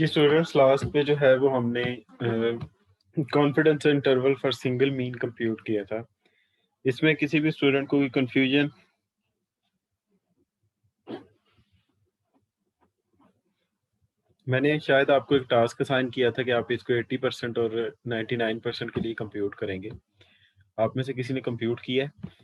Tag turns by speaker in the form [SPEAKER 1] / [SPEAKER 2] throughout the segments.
[SPEAKER 1] जी students, last पे जो है वो हमने confidence interval for single mean compute किया था। इसमें किसी भी स्टूडेंट को कोई कंफ्यूजन? मैंने शायद आपको एक टास्क असाइन किया था कि आप इसको 80% और 99% के लिए कंप्यूट करेंगे। आप में से किसी ने कंप्यूट किया है?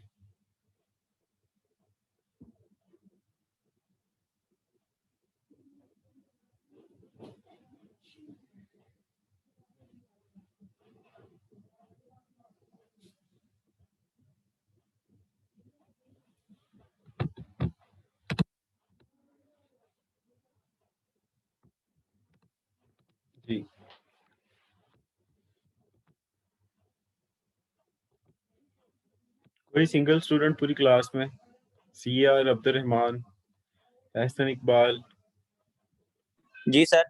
[SPEAKER 1] जी, कोई सिंगल स्टूडेंट पूरी क्लास में? सीआर, अब्दुल रहमान, एहसन इकबाल,
[SPEAKER 2] जी सर।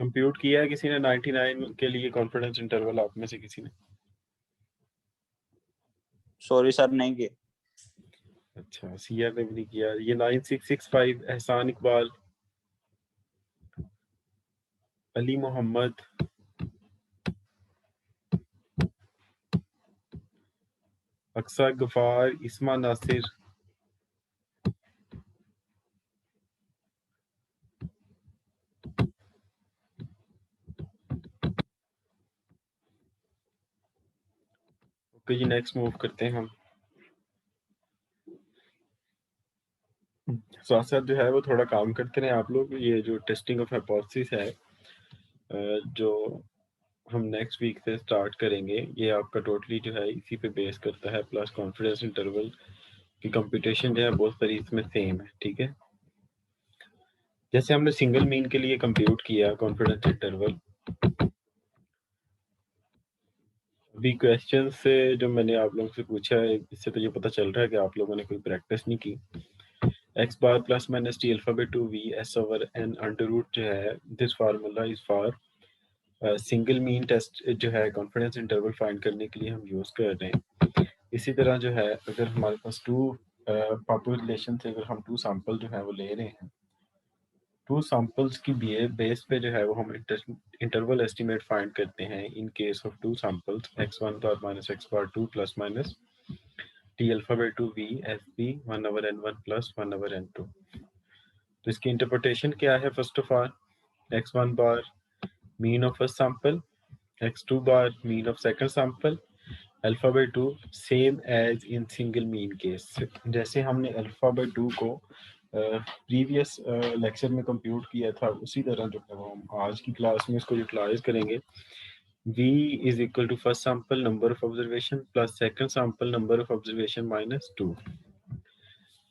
[SPEAKER 1] कंप्यूट किया है किसी ने 99 के लिए कॉन्फिडेंस इंटरवल? आप में से किसी ने?
[SPEAKER 2] सॉरी सर, नहीं किए।
[SPEAKER 1] अच्छा, सीआर ने भी नहीं किया। ये 9665 एहसान इकबाल, अली मोहम्मद, अक्सा गफार, इस्मा नासिर, ओके जी, नेक्स्ट मूव करते हैं हम। साथ साथ जो है वो थोड़ा काम करते रहे आप लोग। ये जो टेस्टिंग ऑफ हाइपोथेसिस है जो हम नेक्स्ट वीक से स्टार्ट करेंगे, ये आपका टोटली जो है इसी पे बेस करता है, प्लस कॉन्फिडेंस इंटरवल की कंप्यूटेशन जो है बहुत सारी इसमें सेम है। ठीक है, जैसे हमने सिंगल मीन के लिए कंप्यूट किया कॉन्फिडेंस इंटरवल, अभी क्वेश्चन से जो मैंने आप लोगों से पूछा है इससे तो ये पता चल रहा है कि आप लोगों ने कोई प्रैक्टिस नहीं की। X bar plus minus t alphabet two v s over n under root जो है, this formula is for single mean test जो है कॉन्फिडेंस इंटरवल फाइंड करने के लिए हम यूज़ कर रहे हैं। इसी तरह जो है अगर हमारे पास टू पॉपुलेशन से अगर हम टू सैंपल जो है वो ले रहे हैं, टू सैंपल्स की बेस पे जो है वो हम इंटरवल एस्टिमेट फाइंड करते हैं in case of two samples x one bar minus x bar two plus minus t alphabet two v f b one over n one plus one over n two. तो इसकी interpretation क्या है? First of all, x one bar mean of first sample, x2 bar mean of second sample, alphabet 2 same as in single mean case. जैसे हमने alphabet 2 को previous lecture में compute किया था, उसी तरह जो है वो हम आज की क्लास में इसको यूटिलाइज करेंगे। v is equal to first sample number of observation plus second sample number of observation minus 2।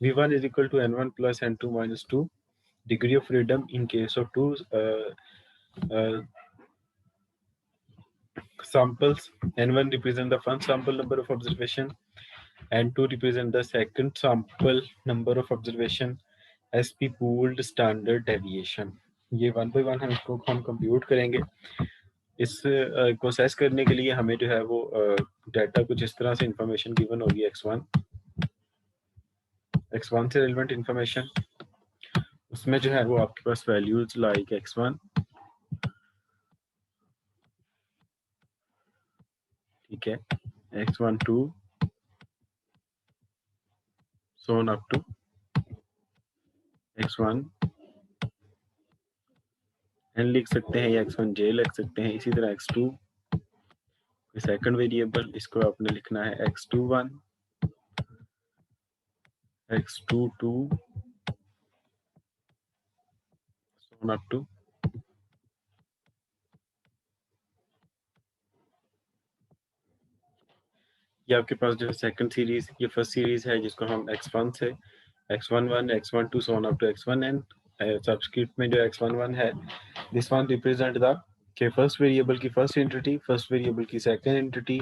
[SPEAKER 1] v1 is equal to n1 plus n2 minus 2, degree of freedom in case of two uh, samples. N1 represent the first sample number of observation, N2 represent the second sample number of observation, SP pooled standard deviation। ये one by one हम इसको हम compute करेंगे। इस को assess करने के लिए हमें जो है वो डाटा कुछ इस तरह से इंफॉर्मेशन गिवन होगी। x1 से रिलेवेंट इंफॉर्मेशन, उसमें जो है वो आपके पास वैल्यूज लाइक x1, ठीक है, x12 so on up to x1 n लिख सकते हैं या x1j लिख सकते हैं। इसी तरह x2 सेकंड वेरिएबल, इसको आपने लिखना है x21, x22 so on up to ये आपके पास जो है सेकंड सीरीज, ये फर्स्ट सीरीज है जिसको हम x1 से x11 x12 so on up to x1n, subscript में जो x11 है, दिस वन रिप्रेजेंट द के फर्स्ट वेरिएबल की फर्स्ट एंटिटी, फर्स्ट वेरिएबल की second entity,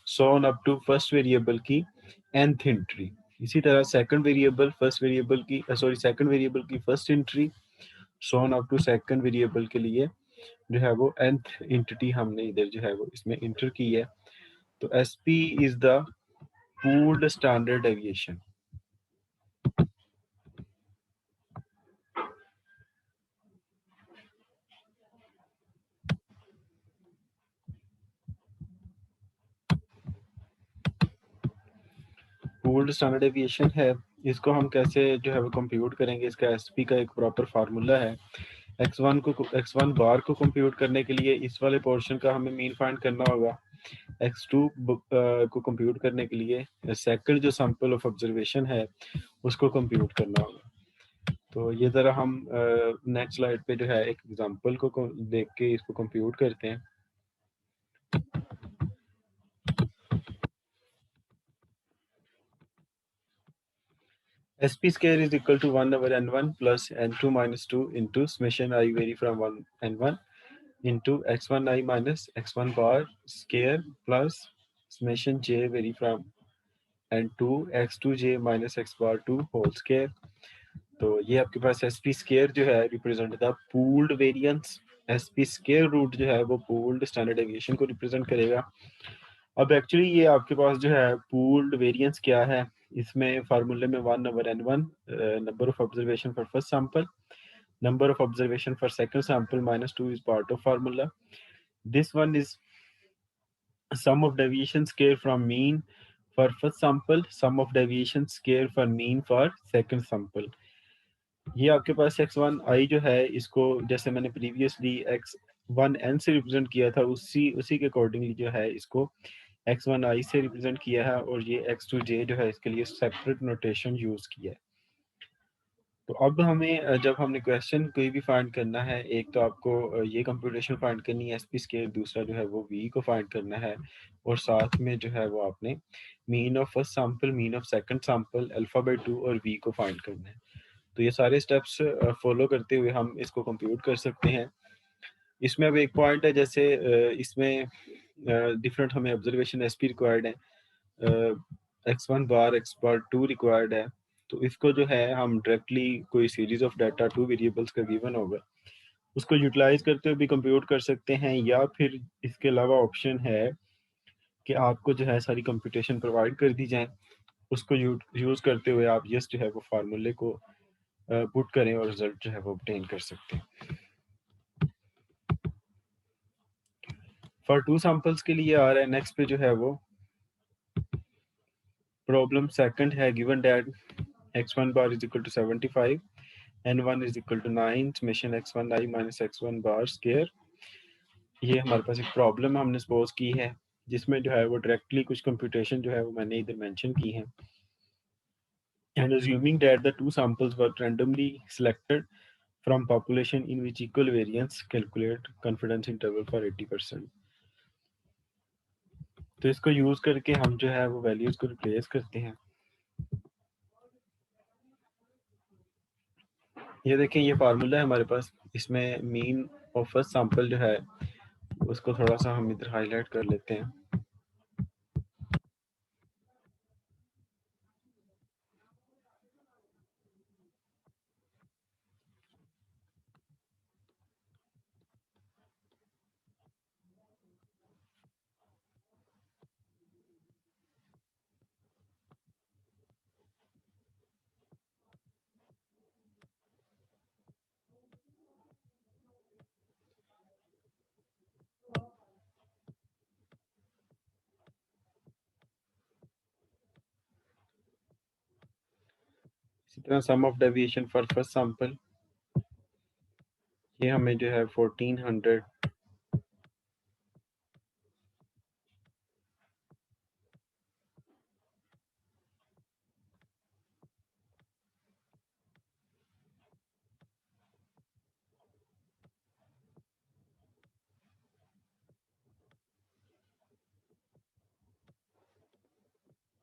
[SPEAKER 1] so on up to first variable की nth एंट्री। इसी तरह सेकंड वेरिएबल फर्स्ट वेरिएबल की सेकंड वेरिएबल की first entry, so on up to second variable के लिए जो है वो nth एंटिटी हमने इधर जो है वो इसमें इंटर की है। तो SP is the pooled standard deviation. Pooled standard deviation है, इसको हम कैसे जो है वो कंप्यूट करेंगे। इसका एसपी का एक प्रॉपर फार्मूला है। x1 बार को कंप्यूट करने के लिए इस वाले पोर्शन का हमें मीन फाइंड करना होगा। x2 को कंप्यूट करने के लिए सेकंड जो सैंपल ऑफ ऑब्जर्वेशन है उसको कंप्यूट करना होगा। तो ये ज़रा हम नेक्स्ट स्लाइड पे जो है एक एग्जांपल को देख के इसको कंप्यूट करते हैं। SP square is equal to 1 over n1 plus n2 minus 2 into summation I vary from 1 n1 into x1 I minus x1 bar square plus summation j vary from n2 x2 j minus x bar 2 whole square। तो ये आपके पास SP square जो है represent the pooled variance. SP square root जो है वो pooled standard deviation को represent करेगा। अब एक्चुअली ये आपके पास जो है पूल्ड वेरिएंस क्या है, इसमें फार्मूले में 1 over n1 number of observation for first sample, number of observation for second sample minus 2 is part of formula. This one is sum of deviation square from mean for first sample, sum of deviation square for mean for second sample। ये आपके पास x1 i जो है इसको जैसे मैंने previously x1 n से represent किया था उसी के अकॉर्डिंगली जो है इसको x1 i से रिप्रेजेंट किया है, और ये x2 j जो है इसके लिए सेपरेट नोटेशन यूज किया है। तो अब हमें जब हमने क्वेश्चन कोई भी फाइंड करना है, एक तो आपको ये कंप्यूटेशन फाइंड करनी है एसपी स्केयर, दूसरा जो है वो वी को फाइंड करना है, और साथ में जो है वो आपने mean of first sample, mean of second sample, alpha by 2 और वी को फाइंड करना है। तो ये सारे स्टेप्स फॉलो करते हुए हम इसको कंप्यूट कर सकते हैं। इसमें अब एक पॉइंट है, जैसे इसमें डिफरेंट हमें ऑब्जर्वेशन एसपी रिक्वायर्ड है, x1 बार x बार 2 रिक्वायर्ड है। तो इसको जो है हम डायरेक्टली कोई सीरीज ऑफ डाटा 2 वेरिएबल्स का गिवन होगा उसको यूटिलाइज करते हुए भी कंप्यूट कर सकते हैं, या फिर इसके अलावा ऑप्शन है कि आपको जो है सारी कंप्यूटेशन प्रोवाइड कर दी जाए, उसको यूज करते हुए आप यस जो है वो फार्मूले को पुट करें और रिजल्ट जो है वो ऑब्टेन कर सकते हैं। फॉर 2 सैंपल्स के लिए आ रहा है नेक्स्ट पे जो है वो प्रॉब्लम सेकंड है, given that x1 bar is equal to 75, n1 is equal to 9, summation x1 i minus x1 bar square। ये हमारे पास एक प्रॉब्लम हमने सपोज की है जिसमें जो है वो डायरेक्टली कुछ कंप्यूटेशन जो है वो मैंने इधर मेंशन की है। And assuming that the two samples were randomly selected from population in which equal variance, calculate confidence interval for 80%। तो इसको यूज करके हम जो है वो वैल्यूज को रिप्लेस करते हैं। ये देखें, ये फार्मूला है हमारे पास, इसमें मीन ऑफ फर्स्ट सैंपल जो है उसको थोड़ा सा हम इधर हाईलाइट कर लेते हैं। इसी तरह sum of deviation for first sample, ये हमें जो है 1400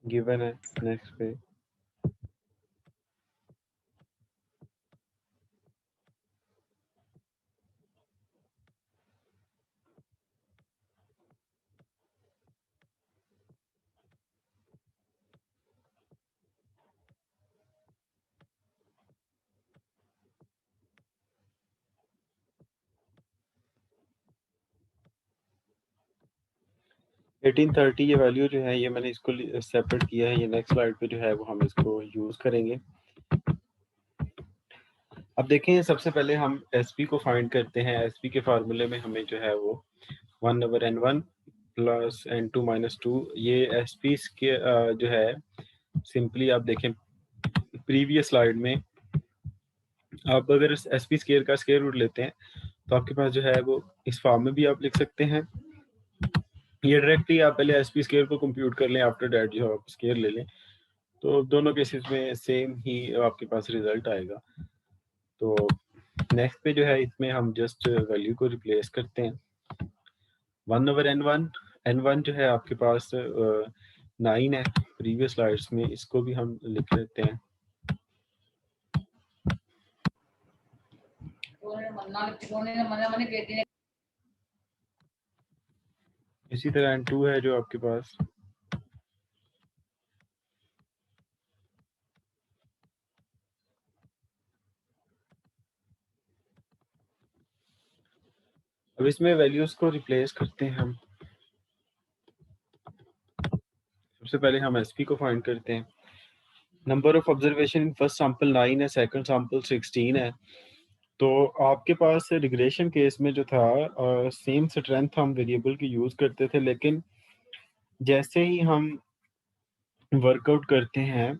[SPEAKER 1] गिवन है। नेक्स्ट पे 1830 ये वैल्यू जो है ये मैंने इसको सेपरेट किया है, ये नेक्स्ट स्लाइड पे जो है वो हम इसको यूज करेंगे। अब देखें, सबसे पहले हम एसपी को फाइंड करते हैं। एसपी के फार्मूले में हमें जो है वो 1 over n1 plus n2 minus 2, ये एसपी के जो है सिंपली आप देखें प्रीवियस स्लाइड में, आप अगर एस पी स्केयर का स्केयर रूट लेते हैं तो आपके पास जो है वो इस फॉर्म में भी आप लिख सकते हैं, ये डायरेक्टली आप पहले एस पी स्केयर को कंप्यूट कर लें, आफ्टर डैट जो आप स्केयर ले लें, तो दोनों केसेस में सेम ही आपके पास रिजल्ट आएगा। तो नेक्स्ट पे जो है इसमें हम जस्ट वैल्यू को रिप्लेस करते हैं, 1/n1, n1 जो है आपके पास 9 है प्रीवियस स्लाइड्स में, इसको भी हम लिख लेते हैं। इसी तरह n2 है जो आपके पास, अब इसमें वैल्यूज को रिप्लेस करते हैं हम। सबसे पहले हम एसपी को फाइंड करते हैं। Number of observation in first sample 9 है, सेकंड सैंपल 16 है। तो आपके पास रिग्रेशन केस में जो था सेम स्ट्रेंथ हम वेरिएबल की यूज करते थे, लेकिन जैसे ही हम वर्कआउट करते हैं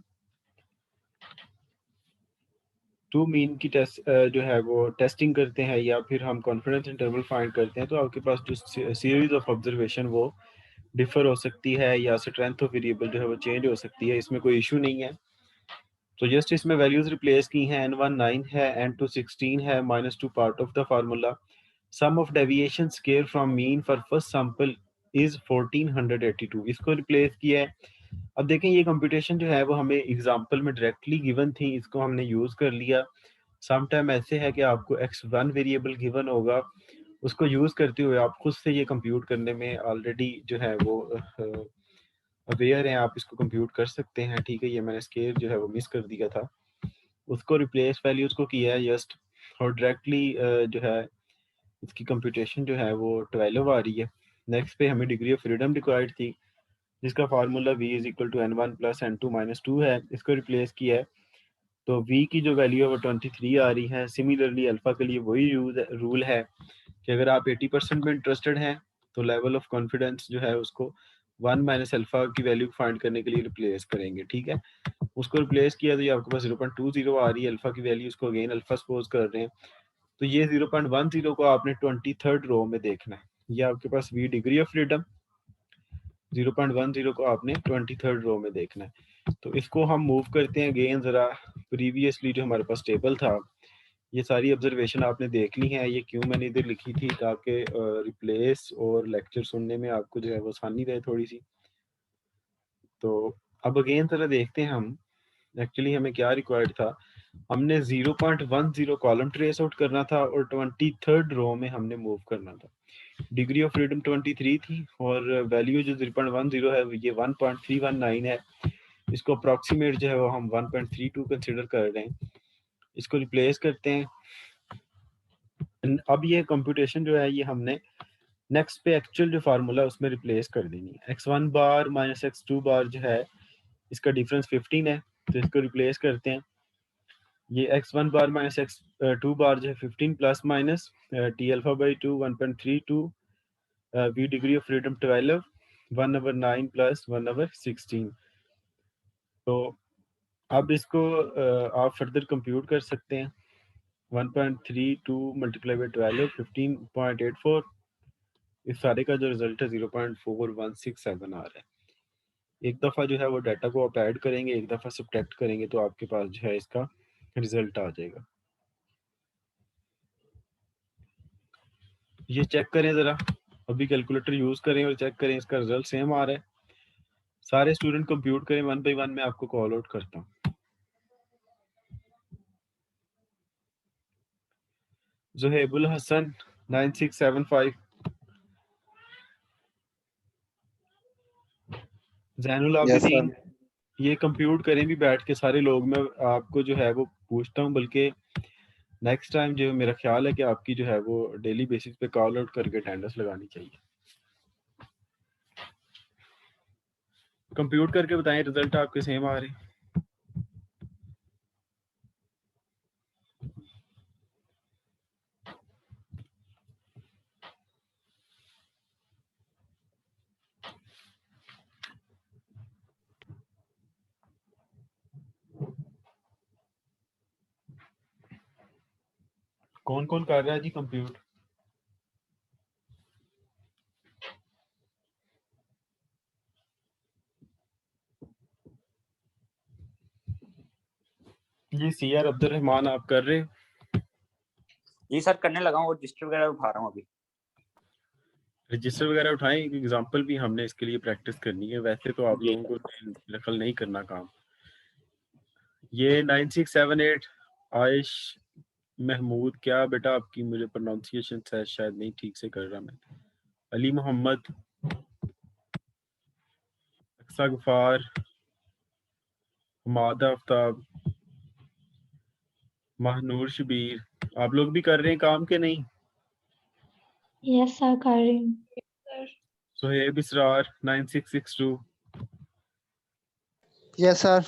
[SPEAKER 1] टू मीन की टेस्ट जो है वो टेस्टिंग करते हैं, या फिर हम कॉन्फिडेंस इंटरवल फाइंड करते हैं, तो आपके पास जो सीरीज ऑफ ऑब्जर्वेशन वो डिफर हो सकती है, या स्ट्रेंथ ऑफ वेरिएबल जो है वो चेंज हो सकती है। इसमें कोई इशू नहीं है। तो जस्ट इसमें वैल्यूज रिप्लेस की हैं, n1 9 है, n2 16 है, -2 part of the formula, sum of deviation square from mean for first sample is 1482, इसको रिप्लेस किया है। अब देखें ये कंप्यूटेशन जो है वो हमें एग्जांपल में डायरेक्टली गिवन थी, इसको हमने यूज कर लिया। सम टाइम ऐसे है कि आपको x1 वेरिएबल गिवन होगा, उसको यूज करते हुए आप खुद से ये कंप्यूट करने में ऑलरेडी जो है वो अवेयर हैं, आप इसको कंप्यूट कर सकते हैं। ठीक है, ये मैंने स्केयर जो है वो मिस कर दिया था, उसको रिप्लेस वैल्यूज को किया है जस्ट, और डायरेक्टली जो है इसकी कंप्यूटेशन जो है वो 12 आ रही है। नेक्स्ट पे हमें डिग्री ऑफ फ्रीडम रिक्वायर्ड थी, जिसका formula v is equal to n1 plus n2 minus 2 है, इसको रिप्लेस किया है। तो v की जो वैल्यू है वो 23 आ रही है। सिमिलरली अल्फा के लिए वही रूल है कि अगर आप 80% में इंटरेस्टेड हैं तो लेवल ऑफ कॉन्फिडेंस जो है उसको 1 माइनस अल्फा की वैल्यू फाइंड करने के लिए रिप्लेस करेंगे। ठीक है, उसको रिप्लेस किया तो ये आपके पास 0.20 आ रही है अल्फा की वैल्यू, उसको अगेन अल्फा सपोज कर रहे हैं, तो ये 0.10 को आपने 23rd रो में देखना है। ये आपके पास v डिग्री ऑफ फ्रीडम, 0.10 को आपने 23rd रो में देखना है। तो इसको हम मूव करते हैं अगेन जरा, प्रीवियसली जो हमारे पास टेबल था, ये सारी ऑब्जर्वेशन आपने देख ली है। ये क्यों मैंने इधर लिखी थी, ताकि रिप्लेस और लेक्चर सुनने में आपको जो है वो आसानी रहे थोड़ी सी। तो अब अगेन जरा देखते हैं हम एक्चुअली हमें क्या रिक्वायर्ड था। हमने 0.10 कॉलम ट्रेस आउट करना था और 23rd रो में हमने मूव करना था। डिग्री ऑफ फ्रीडम 23 थी और वैल्यू जो 0.10 है ये 1.319 है। इसको अप्रॉक्सीमेट जो है वो हम 1.32 कंसिडर कर रहे हैं। इसको रिप्लेस करते हैं। अब ये कंप्यूटेशन जो है ये हमने नेक्स्ट पे एक्चुअल जो फार्मूला उसमें रिप्लेस कर देनी है। x1 बार माइनस x2 बार जो है इसका डिफरेंस 15 है, तो इसको रिप्लेस करते हैं। ये x1 बार माइनस x2 बार जो है 15 plus minus t alpha by 2 1.32, v degree of freedom 12, 1/9 plus 1/16। तो अब इसको आप फर्दर कंप्यूट कर सकते हैं। 1.32 मल्टीप्लाई बाई 12 15.84, इस सारे का जो रिजल्ट है 0.4167 आ रहा है। एक दफ़ा जो है वो डाटा को आप ऐड करेंगे, एक दफ़ा सब्ट्रैक्ट करेंगे, तो आपके पास जो है इसका रिजल्ट आ जाएगा। ये चेक करें ज़रा, अभी कैलकुलेटर यूज़ करें और चेक करें इसका रिजल्ट सेम आ रहा है। सारे स्टूडेंट कंप्यूट करें, 1 बाई 1 मैं आपको कॉल आउट करता हूँ। जुहेबुल हसन 9675, जैनुल
[SPEAKER 2] यस
[SPEAKER 1] आबिदीन,
[SPEAKER 2] सर।
[SPEAKER 1] ये कंप्यूट करें भी बैठ के सारे लोग। मैं आपको जो है वो पूछता हूँ, बल्कि नेक्स्ट टाइम जो मेरा ख्याल है कि आपकी जो है वो डेली बेसिस पे कॉल आउट करके अटेंडेंस लगानी चाहिए। कंप्यूट करके बताएं रिजल्ट आपके सेम आ रहे हैं। कौन कौन कर रहा है जी कंप्यूट? जी सी आर अब्दुल रहमान आप कर रहे हो?
[SPEAKER 2] जी सर करने लगा हूँ, रजिस्टर वगैरह उठा रहा हूँ अभी।
[SPEAKER 1] रजिस्टर वगैरह उठाएं, एक एग्जांपल भी हमने इसके लिए प्रैक्टिस करनी है, वैसे तो आप
[SPEAKER 2] जी
[SPEAKER 1] लोगों को दखल नहीं करना काम। ये 9678 आयश महमूद, क्या बेटा आपकी मुझे प्रोनाउंसिएशन शायद नहीं ठीक से कर रहा मैं। अली मोहम्मद, अक्सा गफार, हमाद आफ्ताब, महनूर शबीर, आप लोग भी कर रहे हैं काम के नहीं?
[SPEAKER 3] यस सर कर रही हूँ सर।
[SPEAKER 1] सुहेब इसरार 9662,
[SPEAKER 4] यस सर।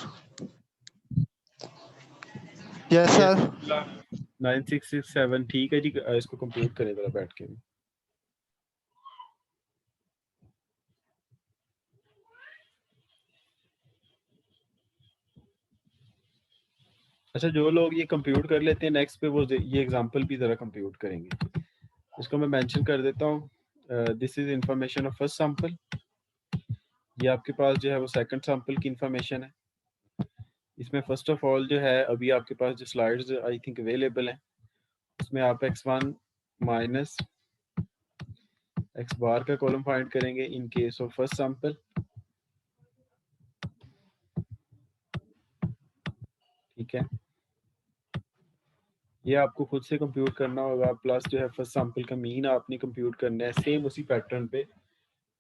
[SPEAKER 4] Yes sir.
[SPEAKER 1] 9667, ठीक है जी, इसको कंप्यूट करें जरा बैठ के। अच्छा, जो लोग ये कंप्यूट कर लेते हैं नेक्स्ट पे वो ये एग्जांपल भी ज़रा कंप्यूट करेंगे। इसको मैं मेंशन कर देता हूँ। This is information of first sample. ये आपके पास जो है वो सेकंड सैंपल की इंफॉर्मेशन है। इसमें फर्स्ट ऑफ ऑल जो है अभी आपके पास जो स्लाइड्स आई थिंक अवेलेबल हैं, उसमें आप x1 माइनस x बार का कॉलम फाइंड करेंगे इन केस ऑफ फर्स्ट सैंपल। ठीक है, ये आपको खुद से कंप्यूट करना होगा, प्लस जो है फर्स्ट सैंपल का मीन आपने कंप्यूट करना है सेम उसी पैटर्न पे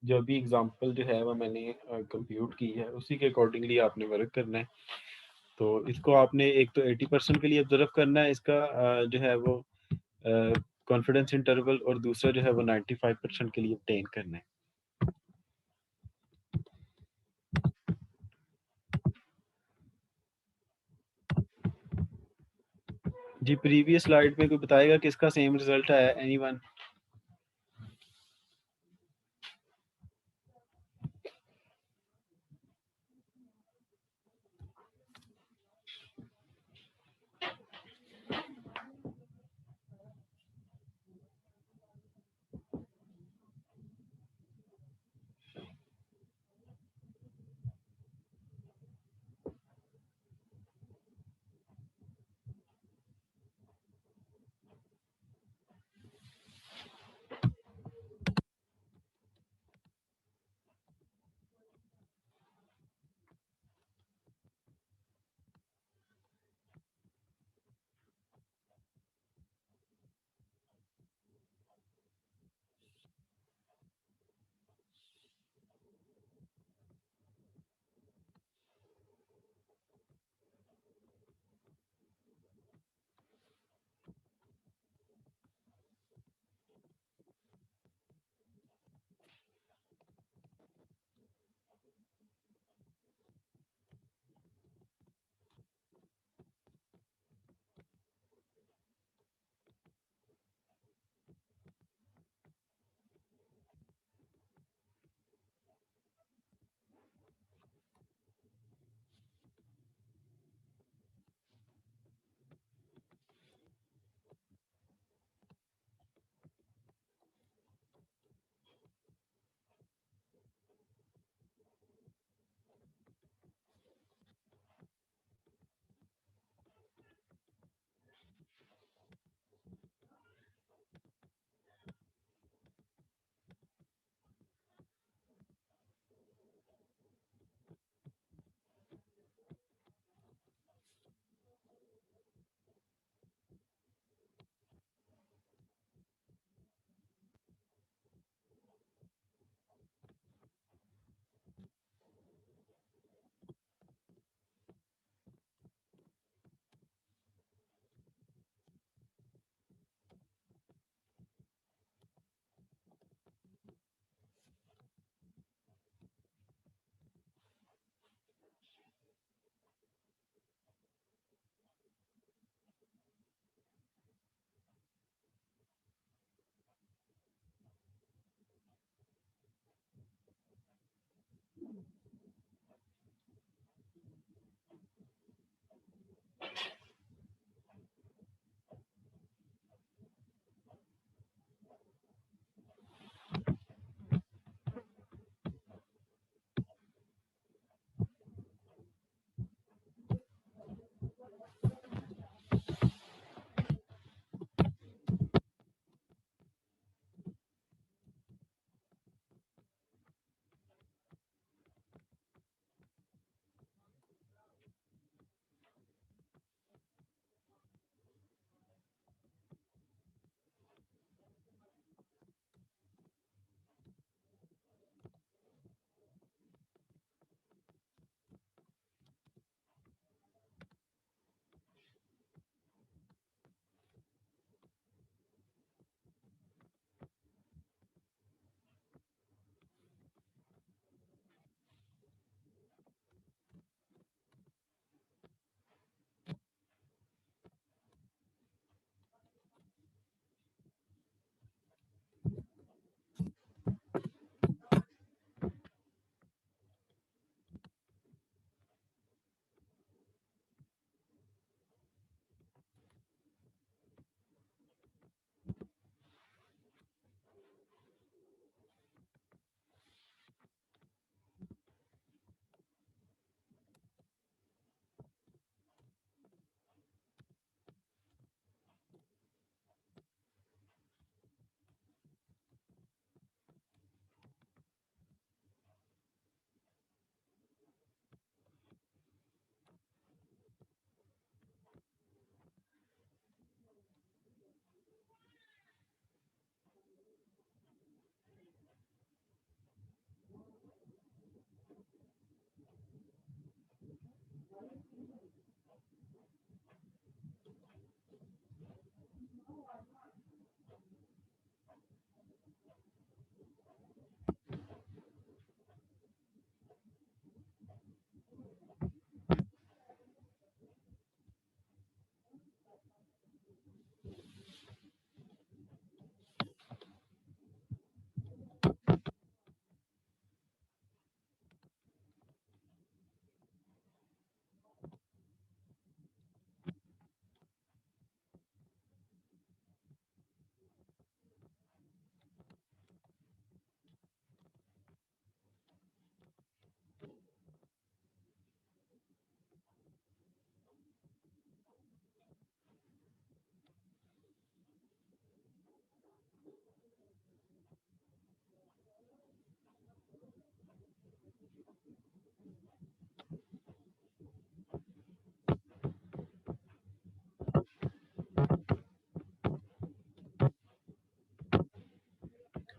[SPEAKER 1] जो अभी एग्जांपल जो है वो मैंने कंप्यूट की है, उसी के अकॉर्डिंगली आपने वर्क करना है। तो इसको आपने एक तो 80% के लिए ऑब्जर्व करना है, इसका जो है वो कॉन्फिडेंस इंटरवल, और दूसरा जो है वो 95% के लिए ऑब्टेन करना है। जी प्रीवियस स्लाइड में कोई बताएगा किसका सेम रिजल्ट आया? एनीवन?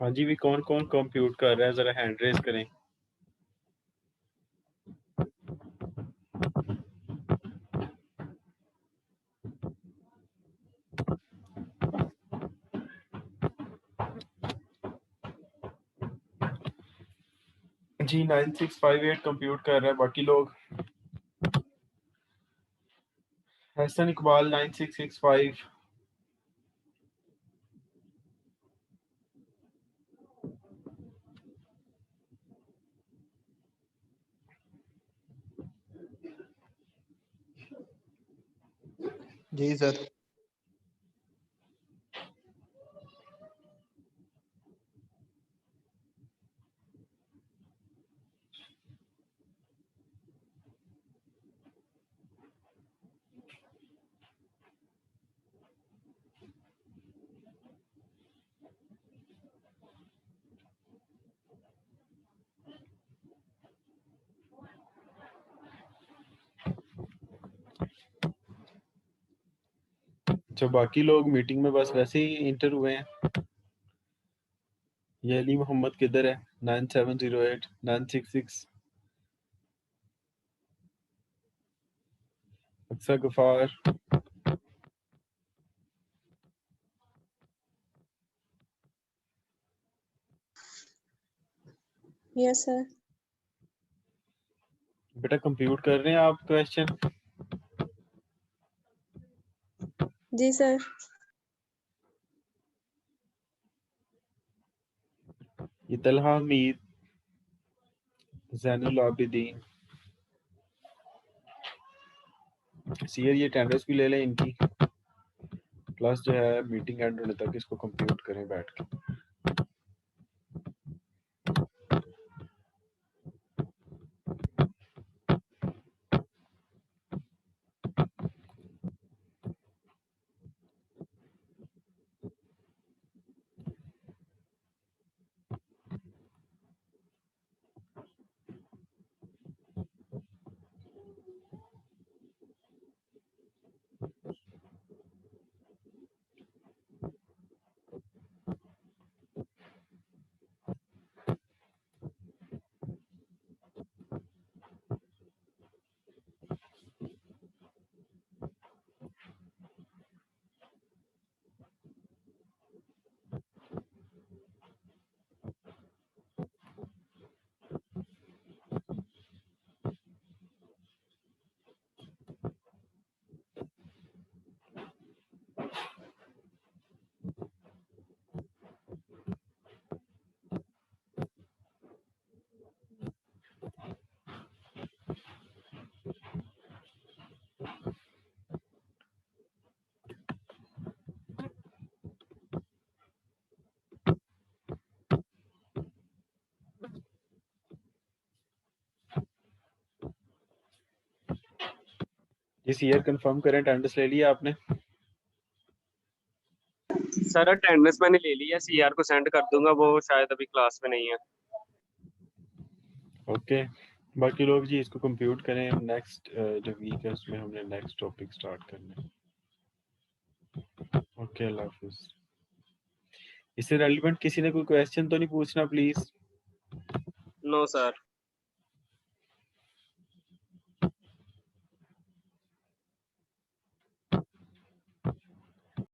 [SPEAKER 1] हाँ जी, भी कौन कौन कंप्यूट कर रहा है, जरा हैंड रेज करें। जी 9658 कंप्यूट कर रहा है, बाकी लोग हसन इकबाल 9665।
[SPEAKER 4] जी सर।
[SPEAKER 1] अच्छा, बाकी लोग मीटिंग में बस वैसे ही इंटर हुए हैं। ये अली मोहम्मद किधर है? 9708 966। अक्सा गफार।
[SPEAKER 5] Yes sir.
[SPEAKER 1] बेटा कंप्यूट कर रहे हैं आप क्वेश्चन?
[SPEAKER 5] जी सर।
[SPEAKER 1] ये तलहा हमीद, जैनुल आबिदीन, सीयर, ये अटेंडेंस भी ले लें इनकी, प्लस जो है मीटिंग एंड होने तक इसको कंप्यूट करें बैठ के। इस ईयर कंफर्म करें, अटेंडेंस ले लिया आपने?
[SPEAKER 6] सर अटेंडेंस मैंने ले लिया, सीआर को सेंड कर दूंगा, वो शायद अभी क्लास में नहीं है।
[SPEAKER 1] ओके, बाकी लोग जी इसको कंप्यूट करें। नेक्स्ट जो वीक है उसमें हमने नेक्स्ट टॉपिक स्टार्ट करना है। ओके, अल्लाह हाफिज। इससे रेलिवेंट किसी ने कोई क्वेश्चन तो नहीं पूछना प्लीज?
[SPEAKER 6] No sir.